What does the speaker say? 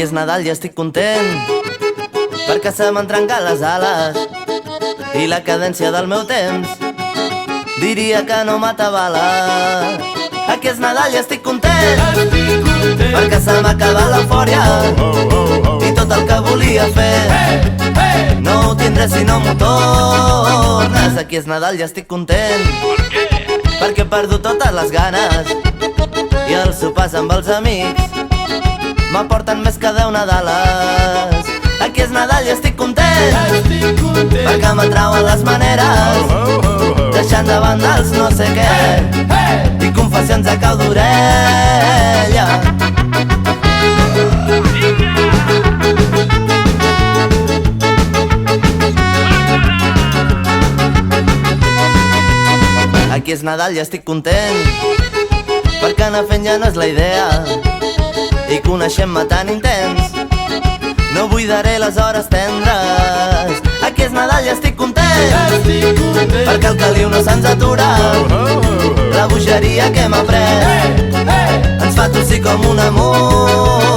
Aquí és Nadal i estic content perquè se m'han trencat les ales i la cadència del meu temps diria que no m'atabala. Aquí és Nadal i estic content perquè se m'ha acabat l'eufòria i tot el que volia fer no ho tindré si no m'ho tornes. Aquí és Nadal i estic content perquè he perdut totes les ganes i els sopars amb els amics m'aporten més que 10 Nadales. Aquí és Nadal i estic content perquè m'atrauen les maneres deixant de banda els no sé què i confessions a cau d'orella. Aquí és Nadal i estic content perquè anar fent ja no és la idea i coneixent-me tan intens no buidaré les hores tendres. Aquí és Nadal i estic content perquè el caliu no se'ns atura, la bogeria que hem après ens fa tossir com una mula.